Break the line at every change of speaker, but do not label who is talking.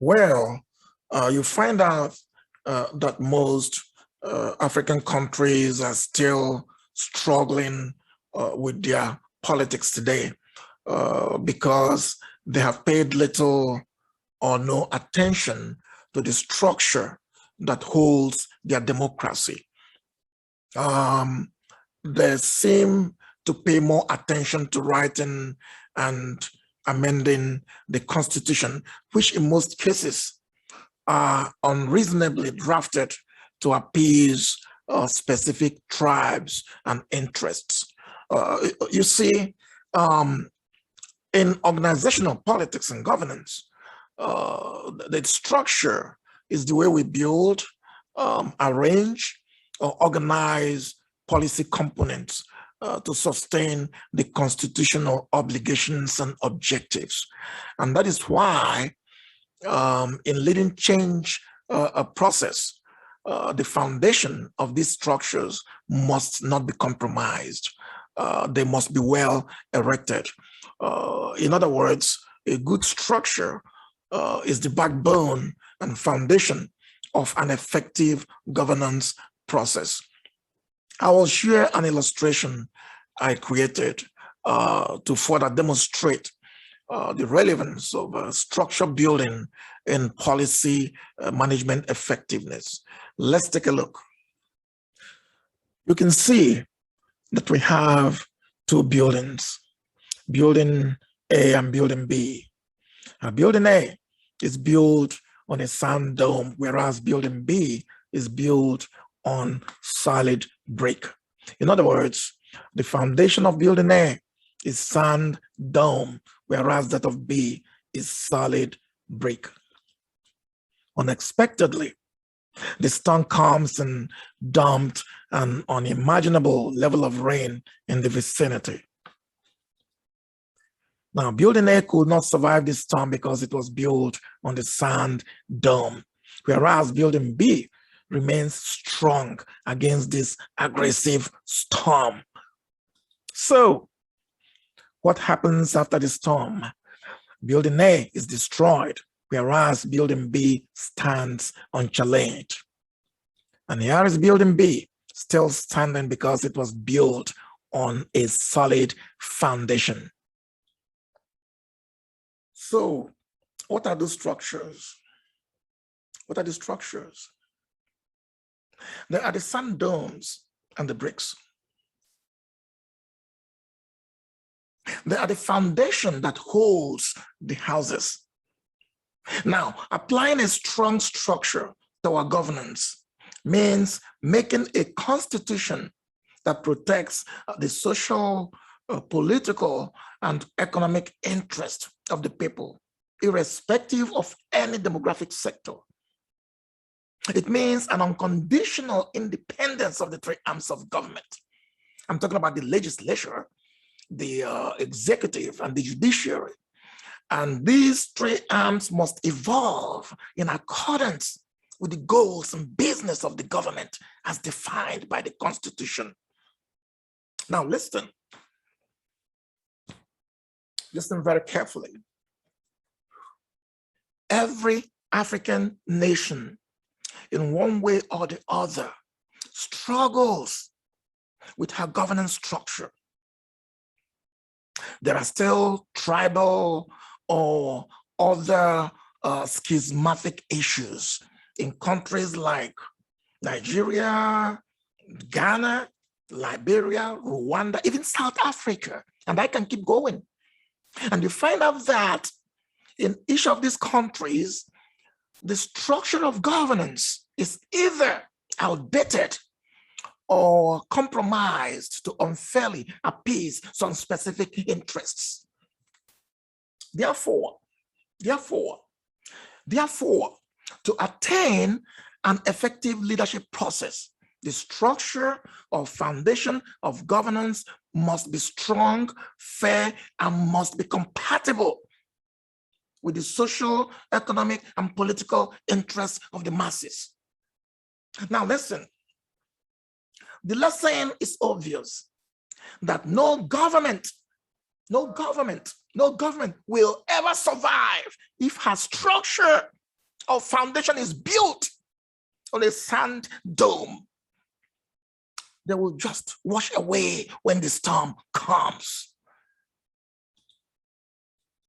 Well, you find out that most African countries are still struggling with their politics today because they have paid little or no attention to the structure that holds their democracy. Um, they seem to pay more attention to writing and amending the constitution, which in most cases are unreasonably drafted to appease specific tribes and interests. You see, um, in organizational politics and governance, the structure is the way we build, arrange, or organize policy components to sustain the constitutional obligations and objectives. And that is why in leading change a process, the foundation of these structures must not be compromised. They must be well erected. In other words, a good structure is the backbone and foundation of an effective governance process. I will share an illustration I created to further demonstrate the relevance of structure building in policy management effectiveness. Let's take a look. You can see that we have two buildings, building A and building B. Building A is built on a sand dome, whereas building B is built on solid brick. In other words, the foundation of building A is sand dome, whereas that of B is solid brick. Unexpectedly, the storm comes and dumped an unimaginable level of rain in the vicinity. Now, building A could not survive this storm because it was built on the sand dome, whereas building B remains strong against this aggressive storm. So, what happens after the storm? Building A is destroyed, whereas building B stands unchallenged. And here is building B, still standing because it was built on a solid foundation. So, what are those structures? What are the structures? There are the sand domes and the bricks. They are the foundation that holds the houses. Now, applying a strong structure to our governance means making a constitution that protects the social, political, and economic interest of the people, irrespective of any demographic sector. It means an unconditional independence of the three arms of government. I'm talking about the legislature, the executive, and the judiciary. And these three arms must evolve in accordance with the goals and business of the government as defined by the Constitution. Now listen. Listen very carefully. Every African nation, in one way or the other, struggles with her governance structure. There are still tribal or other schismatic issues in countries like Nigeria, Ghana, Liberia, Rwanda, even South Africa, and I can keep going. And you find out that in each of these countries, the structure of governance is either outdated or compromised to unfairly appease some specific interests. Therefore, to attain an effective leadership process, the structure or foundation of governance must be strong, fair, and must be compatible with the social, economic, and political interests of the masses. Now listen, the lesson is obvious that no government will ever survive if her structure our foundation is built on a sand dome, they will just wash away when the storm comes.